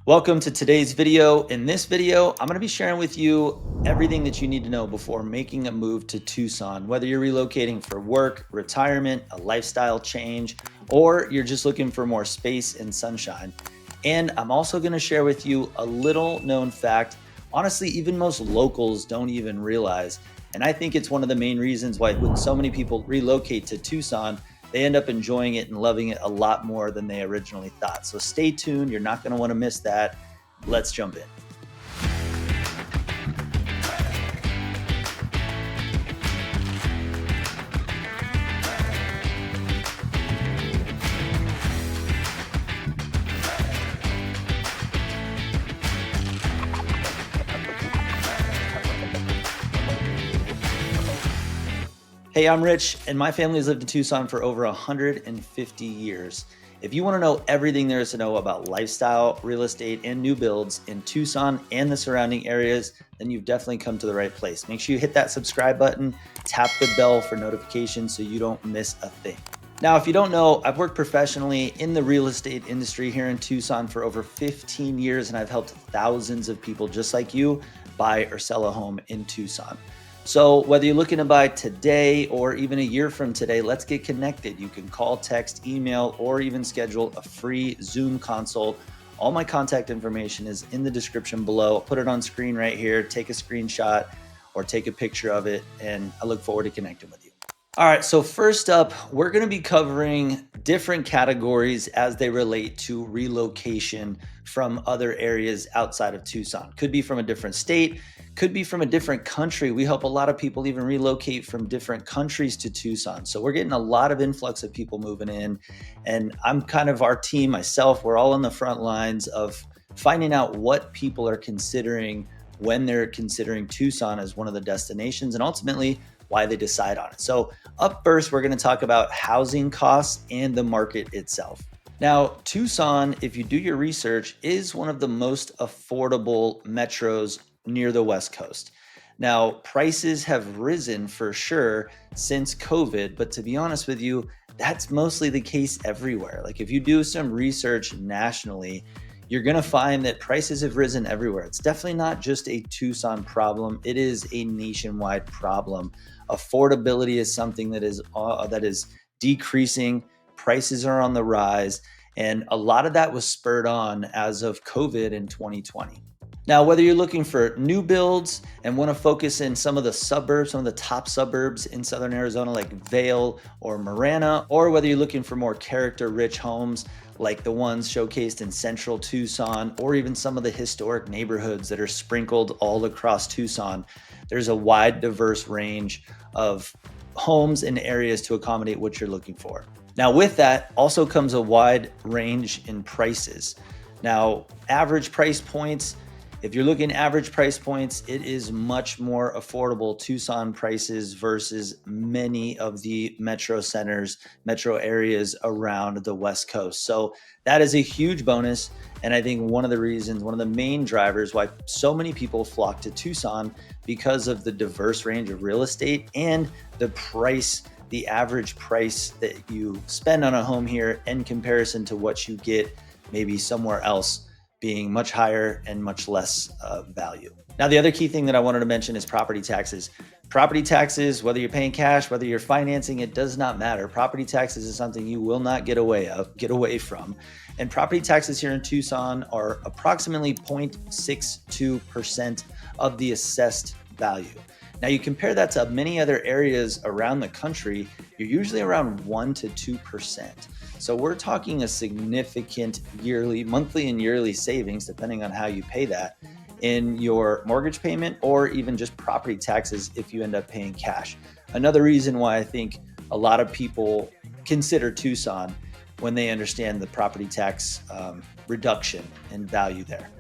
Welcome to today's video. In this video, I'm going to be sharing with you everything that you need to know before making a move to Tucson, whether you're relocating for work, retirement, a lifestyle change, or you're just looking for more space and sunshine. And I'm also going to share with you a little known fact. Honestly, even most locals don't even realize. And I think it's one of the main reasons why when so many people relocate to Tucson, they end up enjoying it and loving it a lot more than they originally thought. So stay tuned. You're not going to want to miss that. Let's jump in. Hey, I'm Rich, and my family has lived in Tucson for over 150 years. If you want to know everything there is to know about lifestyle, real estate, and new builds in Tucson and the surrounding areas, then you've definitely come to the right place. Make sure you hit that subscribe button, tap the bell for notifications so you don't miss a thing. Now, if you don't know, I've worked professionally in the real estate industry here in Tucson for over 15 years, and I've helped thousands of people just like you buy or sell a home in Tucson. So whether you're looking to buy today or even a year from today, let's get connected. You can call, text, email, or even schedule a free Zoom consult. All my contact information is in the description below. I'll put it on screen right here. Take a screenshot or take a picture of it, and I look forward to connecting with you. All right, so first up, we're going to be covering different categories as they relate to relocation from other areas outside of Tucson. Could be from a different state, could be from a different country. We help a lot of people even relocate from different countries to Tucson. So we're getting a lot of influx of people moving in, and I'm kind of our team, myself, we're all on the front lines of finding out what people are considering when they're considering Tucson as one of the destinations, and ultimately why they decide on it. So up first, we're going to talk about housing costs and the market itself. Now, Tucson, if you do your research, is one of the most affordable metros near the West Coast. Now, prices have risen for sure since COVID, but to be honest with you, that's mostly the case everywhere. Like if you do some research nationally, you're going to find that prices have risen everywhere. It's definitely not just a Tucson problem. It is a nationwide problem. Affordability is something that is decreasing. Prices are on the rise. And a lot of that was spurred on as of COVID in 2020. Now, whether you're looking for new builds and want to focus in some of the suburbs, some of the top suburbs in Southern Arizona, like Vail or Marana, or whether you're looking for more character-rich homes like the ones showcased in central Tucson, or even some of the historic neighborhoods that are sprinkled all across Tucson, there's a wide, diverse range of homes and areas to accommodate what you're looking for. Now, with that also comes a wide range in prices. Now, average price points, if you're looking at average price points, it is much more affordable Tucson prices versus many of the metro centers, metro areas around the West Coast. So that is a huge bonus. And I think one of the main drivers why so many people flock to Tucson because of the diverse range of real estate and the price, the average price that you spend on a home here in comparison to what you get maybe somewhere else, being much higher and much less value. Now, the other key thing that I wanted to mention is property taxes. Property taxes, whether you're paying cash, whether you're financing, it does not matter. Property taxes is something you will not get away from. And property taxes here in Tucson are approximately 0.62% of the assessed value. Now, you compare that to many other areas around the country, you're usually around 1 to 2%. So we're talking a significant monthly and yearly savings, depending on how you pay that, in your mortgage payment or even just property taxes if you end up paying cash. Another reason why I think a lot of people consider Tucson when they understand the property tax reduction in value there.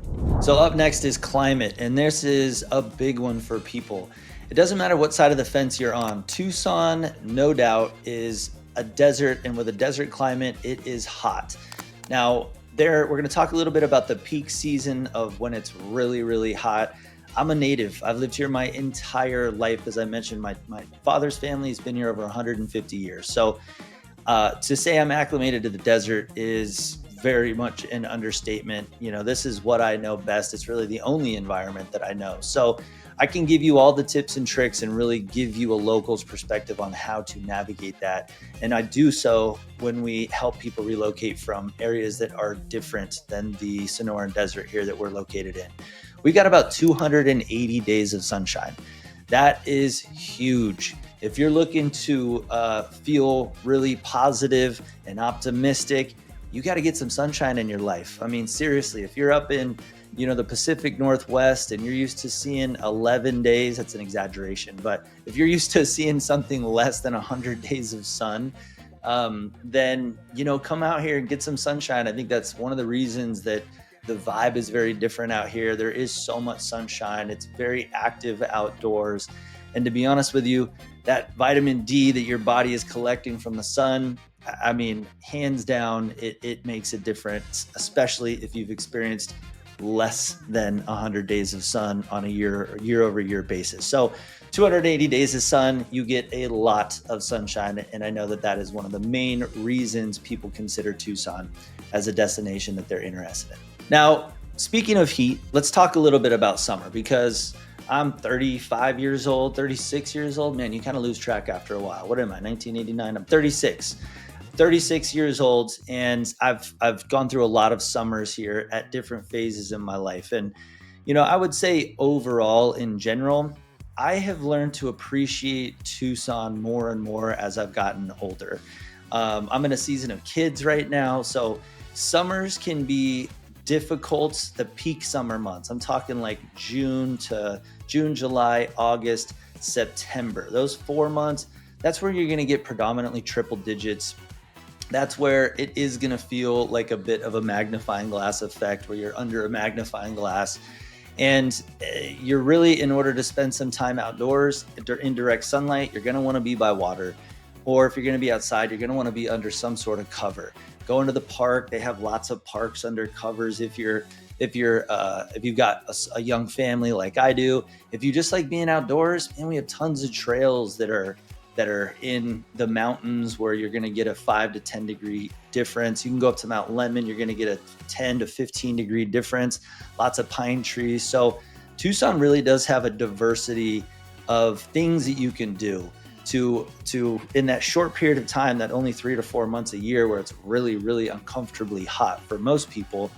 So up next is climate, and this is a big one for people. It doesn't matter what side of the fence you're on. Tucson, no doubt, is a desert, and with a desert climate, it is hot. Now, we're going to talk a little bit about the peak season of when it's really, really hot. I'm a native. I've lived here my entire life. As I mentioned, my father's family has been here over 150 years. So to say I'm acclimated to the desert is very much an understatement. This is what I know best. It's really the only environment that I know. So I can give you all the tips and tricks and really give you a local's perspective on how to navigate that. And I do so when we help people relocate from areas that are different than the Sonoran Desert here that we're located in. We got about 280 days of sunshine. That is huge. If you're looking to feel really positive and optimistic, you got to get some sunshine in your life. I mean, seriously, if you're up in the Pacific Northwest and you're used to seeing 11 days, that's an exaggeration, but if you're used to seeing something less than 100 days of sun, then come out here and get some sunshine. I think that's one of the reasons that the vibe is very different out here. There is so much sunshine. It's very active outdoors. And to be honest with you, that vitamin D that your body is collecting from the sun, I mean, hands down, it makes a difference, especially if you've experienced less than 100 days of sun on a year-over-year basis. So 280 days of sun, you get a lot of sunshine. And I know that is one of the main reasons people consider Tucson as a destination that they're interested in. Now, speaking of heat, let's talk a little bit about summer, because I'm 35 years old, 36 years old. Man, you kind of lose track after a while. What am I, 1989? I'm 36 years old, and I've gone through a lot of summers here at different phases in my life. And I would say overall, in general, I have learned to appreciate Tucson more and more as I've gotten older. I'm in a season of kids right now, so summers can be difficult. The peak summer months, I'm talking like June, July, August, September. Those 4 months, that's where you're going to get predominantly triple digits. That's where it is going to feel like a bit of a magnifying glass effect, where you're under a magnifying glass. And you're really, in order to spend some time outdoors in direct sunlight, you're going to want to be by water. Or if you're going to be outside, you're going to want to be under some sort of cover. Go into the park. They have lots of parks under covers. If you've got a young family like I do, if you just like being outdoors, and we have tons of trails that are in the mountains where you're going to get a 5 to 10 degree difference. You can go up to Mount Lemon, you're going to get a 10 to 15 degree difference. Lots of pine trees. So Tucson really does have a diversity of things that you can do to in that short period of time, that only 3 to 4 months a year where it's really, really uncomfortably hot for most people.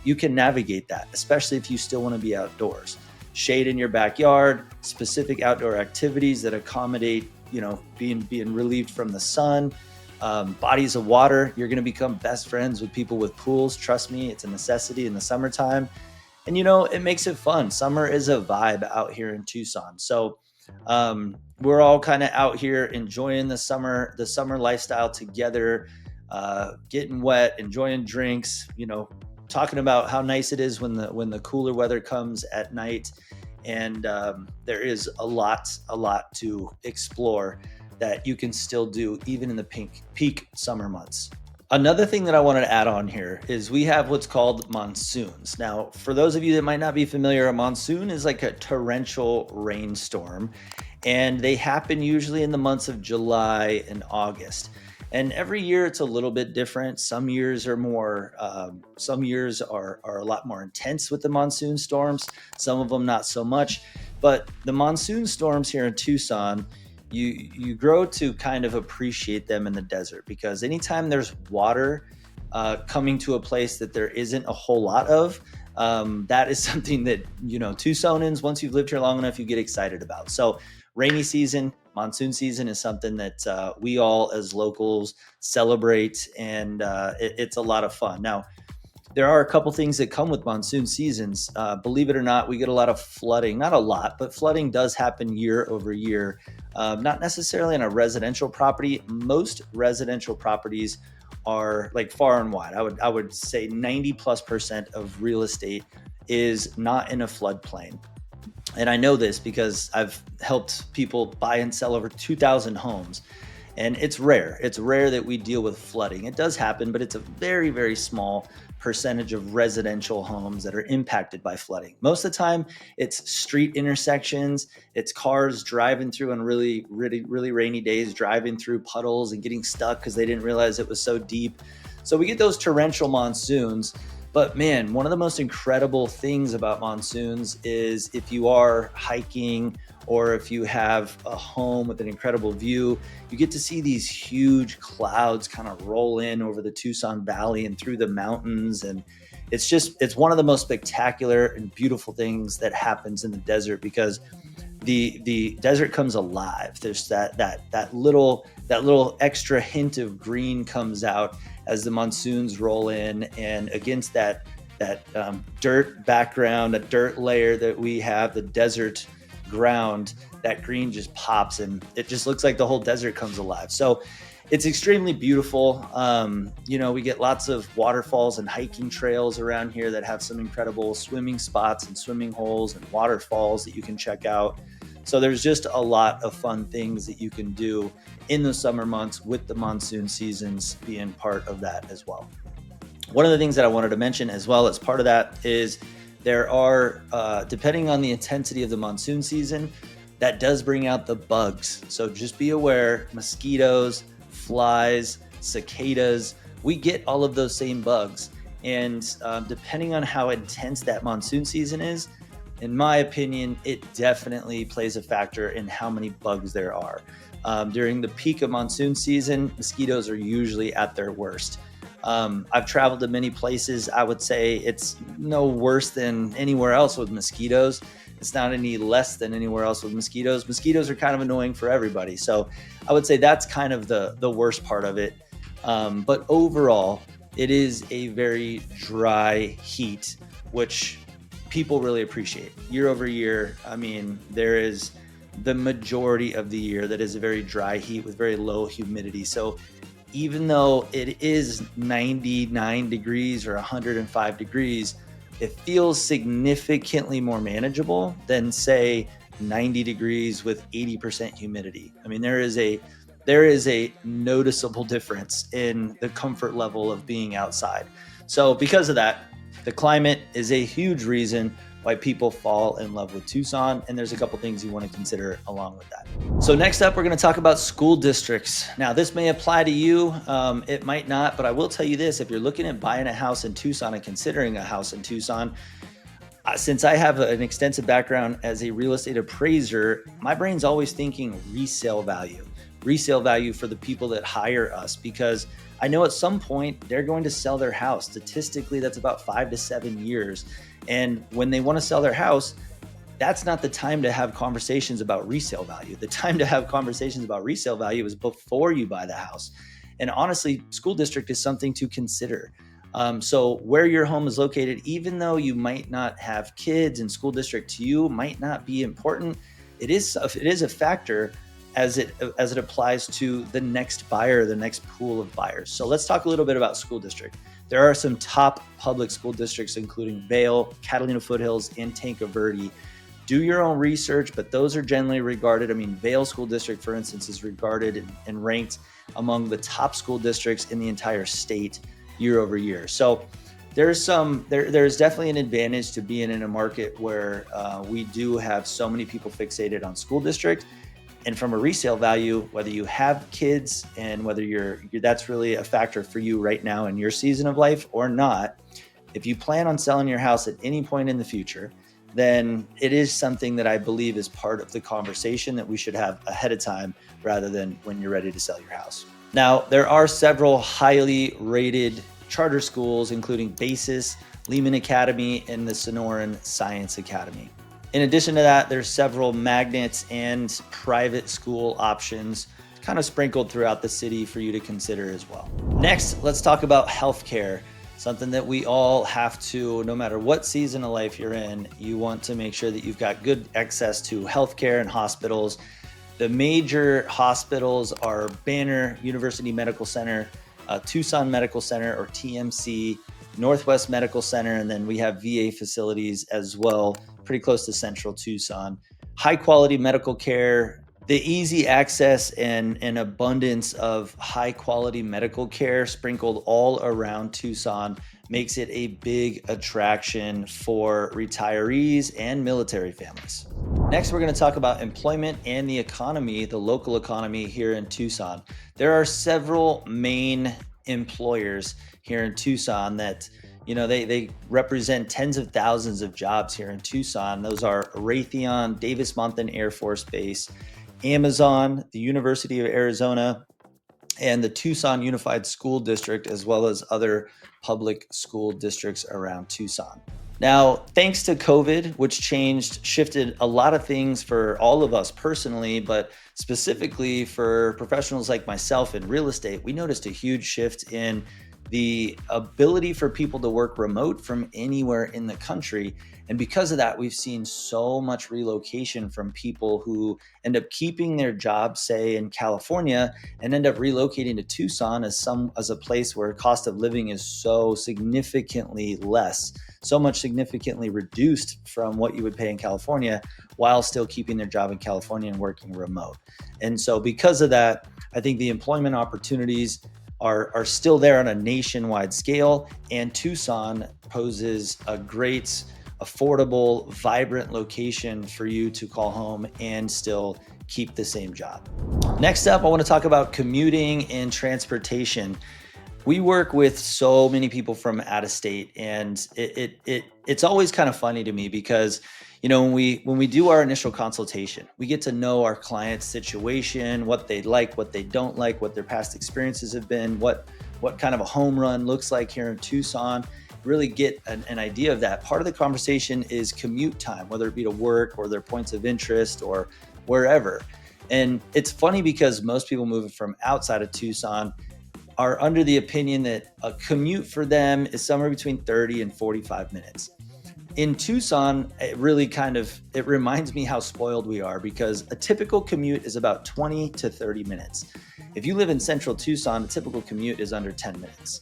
You can navigate that, especially if you still want to be outdoors. Shade in your backyard, specific outdoor activities that accommodate, being relieved from the sun, bodies of water. You're going to become best friends with people with pools. Trust me, it's a necessity in the summertime. And, it makes it fun. Summer is a vibe out here in Tucson. So we're all kind of out here enjoying the summer lifestyle together, getting wet, enjoying drinks, talking about how nice it is when the cooler weather comes at night. And there is a lot to explore that you can still do even in the peak summer months. Another thing that I wanted to add on here is we have what's called monsoons. Now, for those of you that might not be familiar, a monsoon is like a torrential rainstorm, and they happen usually in the months of July and August. And every year it's a little bit different. Some years are a lot more intense with the monsoon storms. Some of them not so much. But the monsoon storms here in Tucson, you grow to kind of appreciate them in the desert, because anytime there's water coming to a place that there isn't a whole lot of, that is something that, Tucsonans, once you've lived here long enough, you get excited about. So rainy season, monsoon season is something that we all as locals celebrate, and it's a lot of fun. Now, there are a couple things that come with monsoon seasons. Believe it or not, we get a lot of flooding. Not a lot, but flooding does happen year over year. Not necessarily on a residential property. Most residential properties are like far and wide. I would say 90+% of real estate is not in a floodplain. And I know this because I've helped people buy and sell over 2,000 homes. And it's rare. It's rare that we deal with flooding. It does happen, but it's a very, very small percentage of residential homes that are impacted by flooding. Most of the time, it's street intersections. It's cars driving through on really, really, really rainy days, driving through puddles and getting stuck because they didn't realize it was so deep. So we get those torrential monsoons. But man, one of the most incredible things about monsoons is if you are hiking or if you have a home with an incredible view, you get to see these huge clouds kind of roll in over the Tucson Valley and through the mountains. And it's one of the most spectacular and beautiful things that happens in the desert, because the desert comes alive. There's that little extra hint of green comes out as the monsoons roll in, and against that dirt background, a dirt layer that we have, the desert ground, that green just pops and it just looks like the whole desert comes alive. So it's extremely beautiful. We get lots of waterfalls and hiking trails around here that have some incredible swimming spots and swimming holes and waterfalls that you can check out. So there's just a lot of fun things that you can do in the summer months, with the monsoon seasons being part of that as well. One of the things that I wanted to mention as well as part of that is there are, depending on the intensity of the monsoon season, that does bring out the bugs. So just be aware, mosquitoes, flies, cicadas, we get all of those same bugs. And depending on how intense that monsoon season is, in my opinion, it definitely plays a factor in how many bugs there are. During the peak of monsoon season, mosquitoes are usually at their worst. I've traveled to many places. I would say it's no worse than anywhere else with mosquitoes. It's not any less than anywhere else with mosquitoes. Mosquitoes are kind of annoying for everybody. So I would say that's kind of the worst part of it. But overall, it is a very dry heat, which people really appreciate. Year over year, I mean, there is the majority of the year that is a very dry heat with very low humidity. So even though it is 99 degrees or 105 degrees, it feels significantly more manageable than, say, 90 degrees with 80% humidity. I mean, there is a noticeable difference in the comfort level of being outside. So because of that, the climate is a huge reason why people fall in love with Tucson, and there's a couple things you want to consider along with that. So next up, we're going to talk about school districts. Now, this may apply to you, it might not, but I will tell you this: if you're looking at buying a house in Tucson and considering a house in Tucson, since I have an extensive background as a real estate appraiser, my brain's always thinking resale value for the people that hire us, because I know at some point they're going to sell their house. Statistically, that's about 5 to 7 years. And when they want to sell their house, that's not the time to have conversations about resale value. The time to have conversations about resale value is before you buy the house. And honestly, school district is something to consider. So where your home is located, even though you might not have kids, and school district to you might not be important, it is a factor as it applies to the next buyer, the next pool of buyers. So let's talk a little bit about school district. There are some top public school districts, including Vail, Catalina Foothills, and Tanque Verde. Do your own research, but those are generally regarded. I mean, Vail School District, for instance, is regarded and ranked among the top school districts in the entire state year over year. So there's definitely an advantage to being in a market where we do have so many people fixated on school district. And from a resale value, whether you have kids and whether that's really a factor for you right now in your season of life or not, if you plan on selling your house at any point in the future, then it is something that I believe is part of the conversation that we should have ahead of time rather than when you're ready to sell your house. Now, there are several highly rated charter schools, including Basis, Lehman Academy, and the Sonoran Science Academy. In addition to that, there's several magnets and private school options kind of sprinkled throughout the city for you to consider as well. Next, let's talk about healthcare. Something that we all have to, no matter what season of life you're in, you want to make sure that you've got good access to healthcare and hospitals. The major hospitals are Banner University Medical Center, Tucson Medical Center, or TMC, Northwest Medical Center, and then we have VA facilities as well, pretty close to Central Tucson. High quality medical care, the easy access and abundance of high quality medical care sprinkled all around Tucson makes it a big attraction for retirees and military families. Next, we're going to talk about employment and the economy, the local economy here in Tucson. There are several main employers here in Tucson that, they represent tens of thousands of jobs here in Tucson. Those are Raytheon, Davis-Monthan Air Force Base, Amazon, the University of Arizona, and the Tucson Unified School District, as well as other public school districts around Tucson. Now, thanks to COVID, which shifted a lot of things for all of us personally, but specifically for professionals like myself in real estate, we noticed a huge shift in the ability for people to work remote from anywhere in the country. And because of that, we've seen so much relocation from people who end up keeping their jobs, say in California, and end up relocating to Tucson as a place where cost of living is so significantly less, so much significantly reduced from what you would pay in California, while still keeping their job in California and working remote. And so because of that, I think the employment opportunities are still there on a nationwide scale, and Tucson poses a great, affordable, vibrant location for you to call home and still keep the same job. Next up, I want to talk about commuting and transportation. We work with so many people from out of state, and it's always kind of funny to me because when we do our initial consultation, we get to know our client's situation, what they like, what they don't like, what their past experiences have been, what kind of a home run looks like here in Tucson. Really get an idea of that. Part of the conversation is commute time, whether it be to work or their points of interest or wherever. And it's funny because most people moving from outside of Tucson are under the opinion that a commute for them is somewhere between 30 and 45 minutes. In Tucson, it reminds me how spoiled we are, because a typical commute is about 20 to 30 minutes. If you live in central Tucson, a typical commute is under 10 minutes.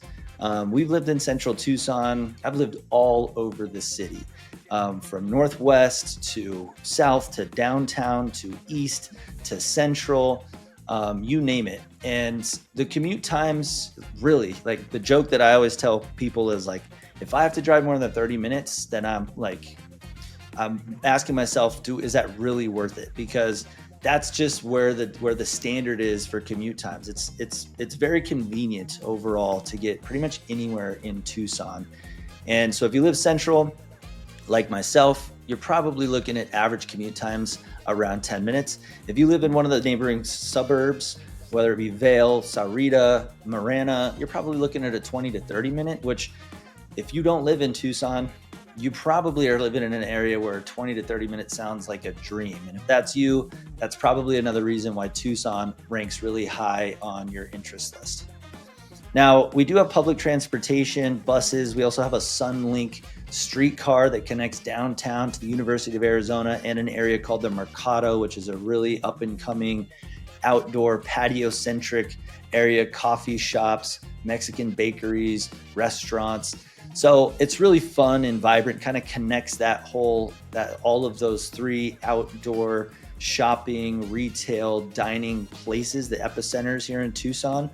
We've lived in central Tucson. I've lived all over the city, from northwest to south to downtown to east to central, you name it. And the commute times, really, like, the joke that I always tell people is like, if I have to drive more than 30 minutes, then I'm asking myself, is that really worth it? Because that's just where the standard is for commute times. It's very convenient overall to get pretty much anywhere in Tucson. And so if you live central, like myself, you're probably looking at average commute times around 10 minutes. If you live in one of the neighboring suburbs, whether it be Vail, Sahuarita, Marana, you're probably looking at a 20 to 30 minute, which, if you don't live in Tucson, you probably are living in an area where 20 to 30 minutes sounds like a dream. And if that's you, that's probably another reason why Tucson ranks really high on your interest list. Now, we do have public transportation, buses. We also have a Sunlink streetcar that connects downtown to the University of Arizona and an area called the Mercado, which is a really up and coming outdoor patio-centric area, coffee shops, Mexican bakeries, restaurants. So it's really fun and vibrant, kind of connects all of those three outdoor shopping, retail, dining places, the epicenters here in Tucson.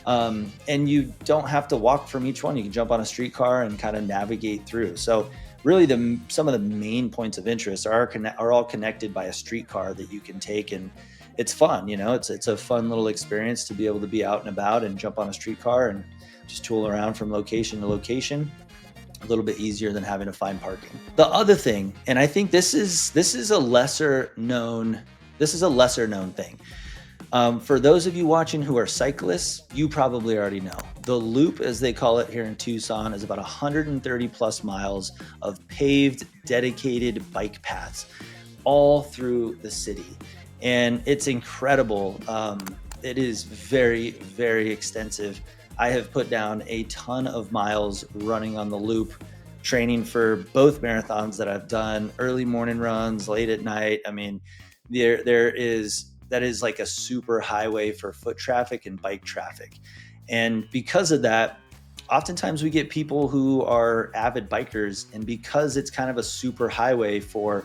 And you don't have to walk from each one. You can jump on a streetcar and kind of navigate through. So really some of the main points of interest are all connected by a streetcar that you can take, and it's fun. It's a fun little experience to be able to be out and about and jump on a streetcar and just tool around from location to location. A little bit easier than having to find parking. The other thing, and I think this is a lesser known thing. For those of you watching who are cyclists, you probably already know. The Loop, as they call it here in Tucson, is about 130 plus miles of paved, dedicated bike paths all through the city. And it's incredible. It is very, very extensive. I have put down a ton of miles running on the Loop, training for both marathons that I've done, early morning runs, late at night. I mean, that is like a super highway for foot traffic and bike traffic. And because of that, oftentimes we get people who are avid bikers, and because it's kind of a super highway for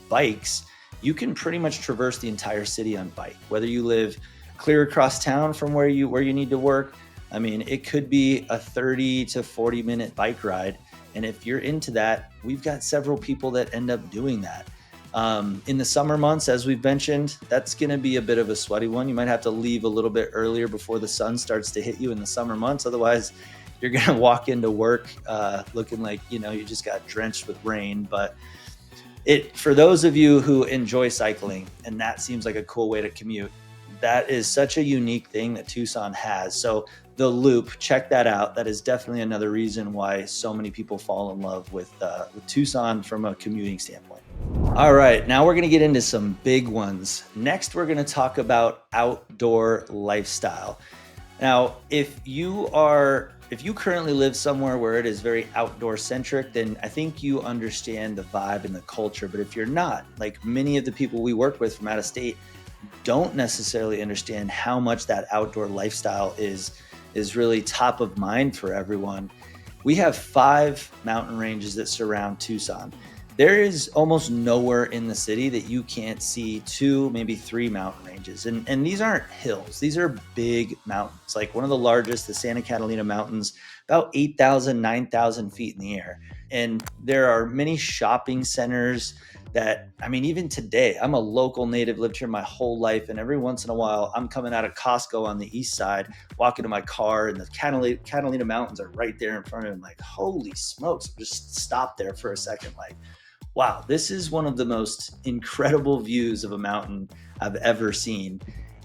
bikes, you can pretty much traverse the entire city on bike, whether you live clear across town from where you need to work. I mean, it could be a 30 to 40 minute bike ride. And if you're into that, we've got several people that end up doing that. In the summer months, as we've mentioned, that's going to be a bit of a sweaty one. You might have to leave a little bit earlier before the sun starts to hit you in the summer months. Otherwise, you're going to walk into work looking like, you just got drenched with rain. But for those of you who enjoy cycling, and that seems like a cool way to commute, that is such a unique thing that Tucson has. So the Loop, check that out. That is definitely another reason why so many people fall in love with Tucson from a commuting standpoint. All right, now we're going to get into some big ones. Next, we're going to talk about outdoor lifestyle. Now, if you currently live somewhere where it is very outdoor centric, then I think you understand the vibe and the culture. But if you're not, like many of the people we work with from out of state, don't necessarily understand how much that outdoor lifestyle is really top of mind for everyone. We have 5 mountain ranges that surround Tucson. There is almost nowhere in the city that you can't see 2, maybe 3 mountain ranges. And these aren't hills. These are big mountains. Like one of the largest, the Santa Catalina Mountains, about 8,000, 9,000 feet in the air. And there are many shopping centers that, even today, I'm a local native, lived here my whole life. And every once in a while, I'm coming out of Costco on the east side, walking to my car, and the Catalina Mountains are right there in front of me. I'm like, holy smokes, just stop there for a second. Like, wow, this is one of the most incredible views of a mountain I've ever seen.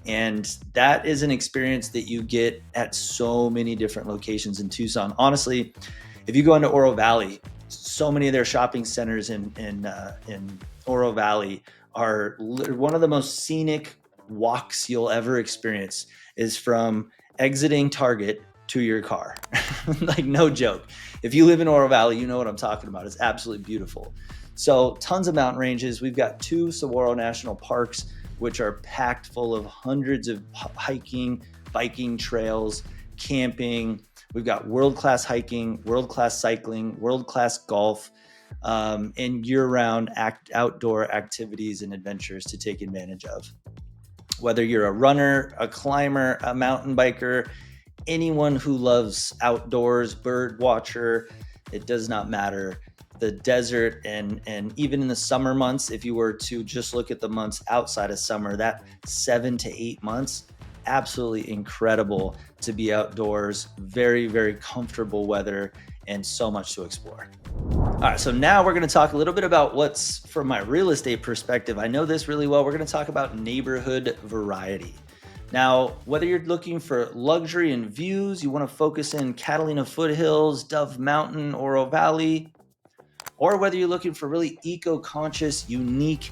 And that is an experience that you get at so many different locations in Tucson. Honestly, if you go into Oro Valley, so many of their shopping centers in Oro Valley are one of the most scenic walks you'll ever experience is from exiting Target to your car. Like, no joke. If you live in Oro Valley, you know what I'm talking about. It's absolutely beautiful. So tons of mountain ranges. We've got 2 Saguaro National Parks, which are packed full of hundreds of hiking, biking trails, camping. We've got world-class hiking, world-class cycling, world-class golf, and year-round outdoor activities and adventures to take advantage of. Whether you're a runner, a climber, a mountain biker, anyone who loves outdoors, bird watcher, it does not matter. The desert and even in the summer months, if you were to just look at the months outside of summer, that 7 to 8 months, absolutely incredible to be outdoors, very, very comfortable weather, and so much to explore. All right, so now we're going to talk a little bit about what's from my real estate perspective. I know this really well. We're going to talk about neighborhood variety. Now, whether you're looking for luxury and views, you want to focus in Catalina Foothills, Dove Mountain, Oro Valley, or whether you're looking for really eco-conscious, unique,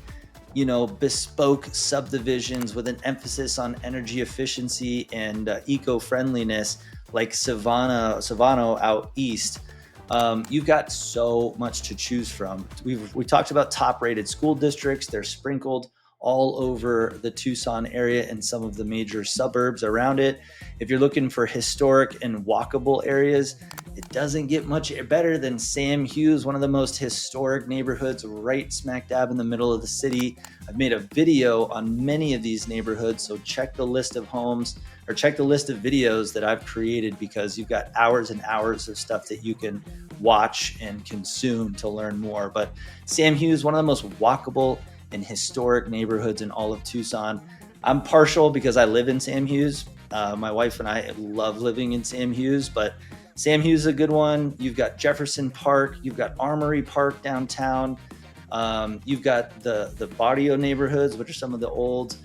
bespoke subdivisions with an emphasis on energy efficiency and eco-friendliness, like Savannah out east, you've got so much to choose from. We talked about top-rated school districts. They're sprinkled all over the Tucson area and some of the major suburbs around it. If you're looking for historic and walkable areas, it doesn't get much better than Sam Hughes, one of the most historic neighborhoods right smack dab in the middle of the city. I've made a video on many of these neighborhoods, so check the list of homes or check the list of videos that I've created, because you've got hours and hours of stuff that you can watch and consume to learn more. But Sam Hughes, one of the most walkable and historic neighborhoods in all of Tucson. I'm partial because I live in Sam Hughes. My wife and I love living in Sam Hughes, but Sam Hughes is a good one. You've got Jefferson Park. You've got Armory Park downtown. You've got the Barrio neighborhoods, which are some of the old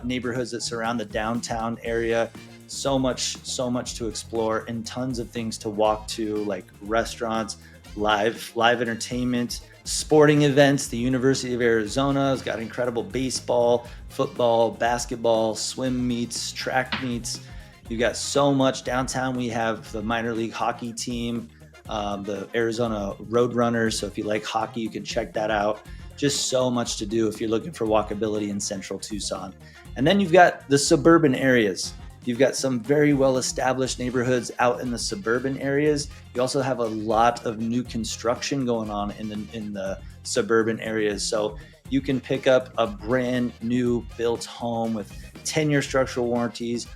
neighborhoods that surround the downtown area. So much to explore, and tons of things to walk to, like restaurants, live entertainment, sporting events. The University of Arizona has got incredible baseball, football, basketball, swim meets, track meets. You've got so much downtown. We have the minor league hockey team, the Arizona Roadrunners. So if you like hockey, you can check that out. Just so much to do if you're looking for walkability in central Tucson. And then you've got the suburban areas. You've got some very well-established neighborhoods out in the suburban areas. You also have a lot of new construction going on in the suburban areas. So you can pick up a brand new built home with 10-year structural warranties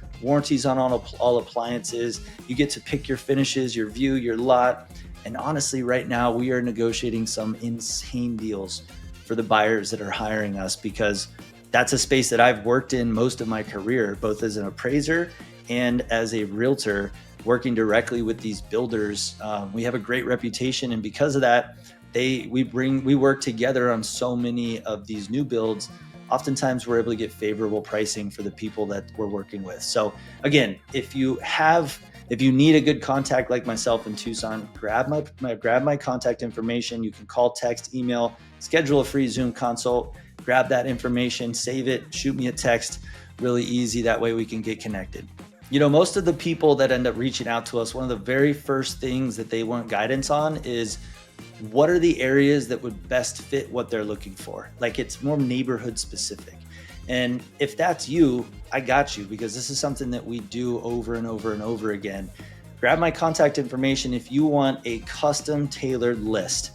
on all appliances. You get to pick your finishes, your view, your lot. And honestly, right now we are negotiating some insane deals for the buyers that are hiring us, because that's a space that I've worked in most of my career, both as an appraiser and as a realtor, working directly with these builders. We have a great reputation, and because of that, we work together on so many of these new builds. Oftentimes we're able to get favorable pricing for the people that we're working with. So again, if you need a good contact like myself in Tucson, grab my contact information. You can call, text, email, schedule a free Zoom consult, grab that information, save it, shoot me a text. Really easy. That way we can get connected. Most of the people that end up reaching out to us, one of the very first things that they want guidance on is, what are the areas that would best fit what they're looking for? Like, it's more neighborhood specific. And if that's you, I got you, because this is something that we do over and over and over again. Grab my contact information if you want a custom tailored list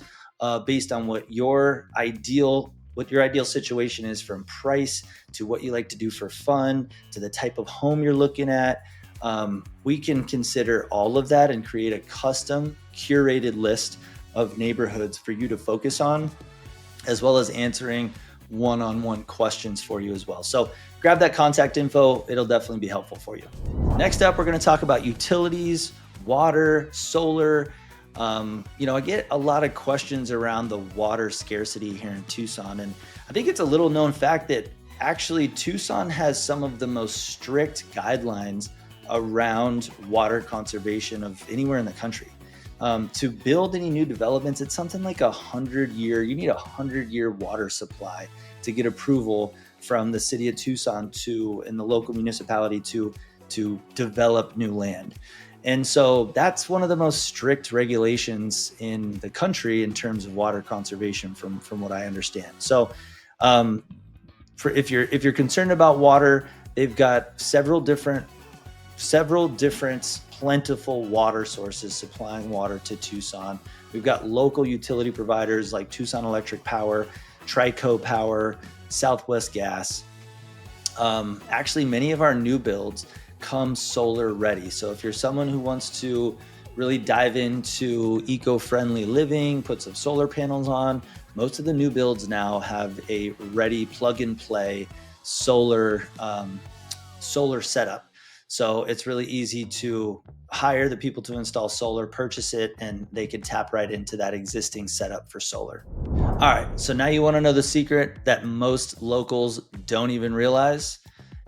based on what your ideal situation is, from price to what you like to do for fun to the type of home you're looking at. We can consider all of that and create a custom curated list of neighborhoods for you to focus on, as well as answering one-on-one questions for you as well. So grab that contact info. It'll definitely be helpful for you. Next up, we're going to talk about utilities, water, solar. I get a lot of questions around the water scarcity here in Tucson. And I think it's a little known fact that actually Tucson has some of the most strict guidelines around water conservation of anywhere in the country. To build any new developments, it's something like you need a 100-year water supply to get approval from the city of Tucson and the local municipality to develop new land. And so that's one of the most strict regulations in the country in terms of water conservation from what I understand. So if you're concerned about water, they've got several different plentiful water sources supplying water to Tucson. We've got local utility providers like Tucson Electric Power, Trico Power, Southwest Gas. Actually, many of our new builds come solar ready. So if you're someone who wants to really dive into eco-friendly living, put some solar panels on, most of the new builds now have a ready plug and play solar setup. So it's really easy to hire the people to install solar, purchase it, and they can tap right into that existing setup for solar. All right, so now you want to know the secret that most locals don't even realize?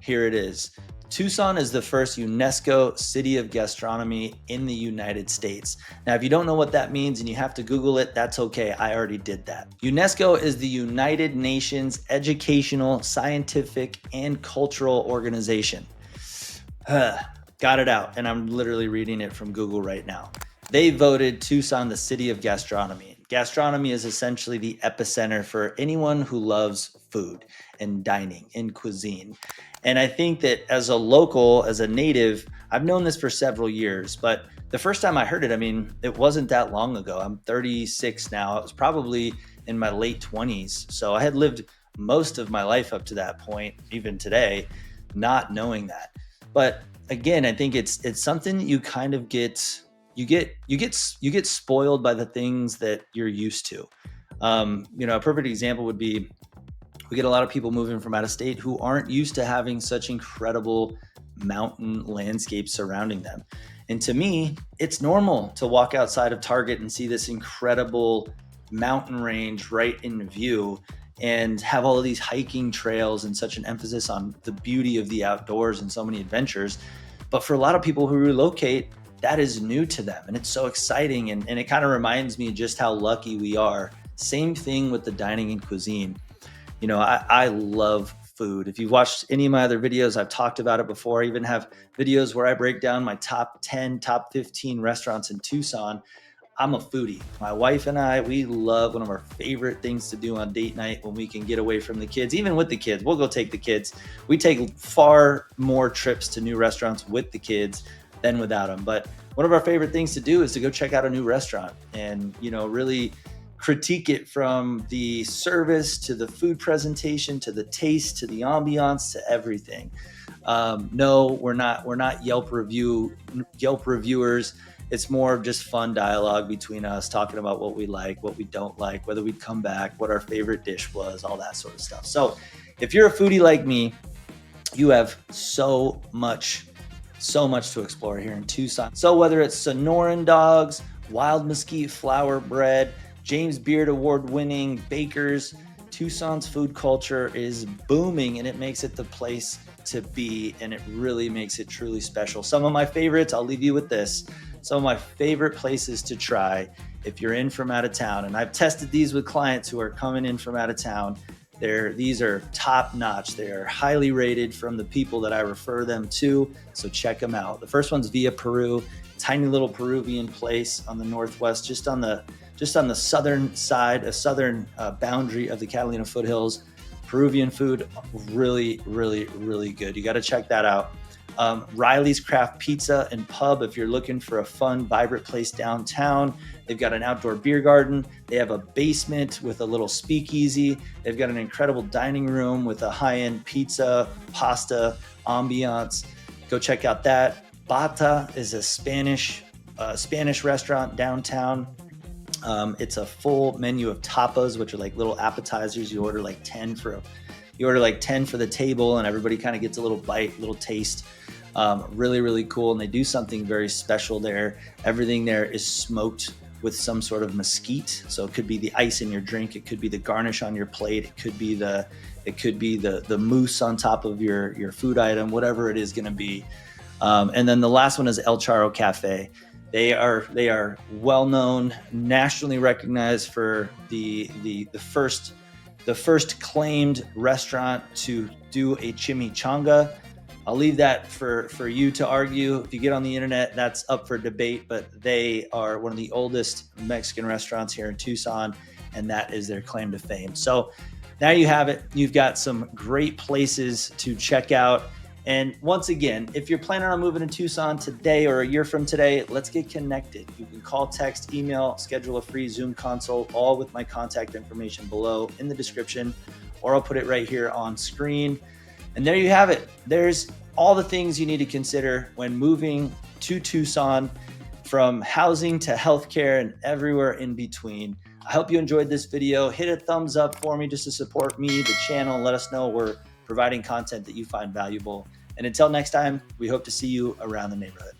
Here it is. Tucson is the first UNESCO City of Gastronomy in the United States. Now, if you don't know what that means and you have to Google it, that's okay. I already did that. UNESCO is the United Nations Educational, Scientific, and Cultural Organization. Got it out, and I'm literally reading it from Google right now. They voted Tucson the City of Gastronomy. Gastronomy is essentially the epicenter for anyone who loves food and dining and cuisine. And I think that as a local, as a native, I've known this for several years, but the first time I heard it, it wasn't that long ago. I'm 36 now. I was probably in my late 20s. So I had lived most of my life up to that point, even today, not knowing that. But again, I think it's something that you kind of get spoiled by the things that you're used to. A perfect example would be, we get a lot of people moving from out of state who aren't used to having such incredible mountain landscapes surrounding them. And to me, it's normal to walk outside of Target and see this incredible mountain range right in view, and have all of these hiking trails and such an emphasis on the beauty of the outdoors and so many adventures. But for a lot of people who relocate, that is new to them, and it's so exciting. And it kind of reminds me just how lucky we are. Same thing with the dining and cuisine. I love food. If you've watched any of my other videos, I've talked about it before. I even have videos where I break down my top 10, top 15 restaurants in Tucson. I'm a foodie. My wife and I, we love, one of our favorite things to do on date night when we can get away from the kids, even with the kids, we'll go take the kids. We take far more trips to new restaurants with the kids than without them. But one of our favorite things to do is to go check out a new restaurant and, really critique it, from the service to the food presentation, to the taste, to the ambiance, to everything. No, we're not Yelp reviewers. It's more of just fun dialogue between us, talking about what we like, what we don't like, whether we'd come back, what our favorite dish was, all that sort of stuff. So if you're a foodie like me, you have so much to explore here in Tucson. So whether it's Sonoran dogs, wild mesquite flour bread, James Beard Award winning bakers, Tucson's food culture is booming, and it makes it the place to be, and it really makes it truly special. Some of my favorites, I'll leave you with this. Some of my favorite places to try if you're in from out of town, and I've tested these with clients who are coming in from out of town. These are top notch. They are highly rated from the people that I refer them to. So check them out. The first one's Via Peru, tiny little Peruvian place on the northwest, just on the southern side, a southern boundary of the Catalina foothills. Peruvian food, really, really, really good. You got to check that out. Riley's Craft Pizza and Pub, if you're looking for a fun, vibrant place downtown. They've got an outdoor beer garden. They have a basement with a little speakeasy. They've got an incredible dining room with a high-end pizza, pasta, ambiance. Go check out that. Bata is a Spanish restaurant downtown. It's a full menu of tapas, which are like little appetizers. You order like 10 for the table, and everybody kind of gets a little bite, little taste. Really, really cool. And they do something very special there. Everything there is smoked with some sort of mesquite. So it could be the ice in your drink. It could be the garnish on your plate. It could be the mousse on top of your food item, whatever it is going to be. And then the last one is El Charro Cafe. They are well known, nationally recognized for the first claimed restaurant to do a chimichanga. I'll leave that for you to argue. If you get on the internet, that's up for debate, but they are one of the oldest Mexican restaurants here in Tucson, and that is their claim to fame. So now you have it. You've got some great places to check out. And once again, if you're planning on moving to Tucson today or a year from today, let's get connected. You can call, text, email, schedule a free Zoom consult, all with my contact information below in the description, or I'll put it right here on screen. And there you have it. There's all the things you need to consider when moving to Tucson, from housing to healthcare and everywhere in between. I hope you enjoyed this video. Hit a thumbs up for me just to support me, the channel, and let us know we're providing content that you find valuable. And until next time, we hope to see you around the neighborhood.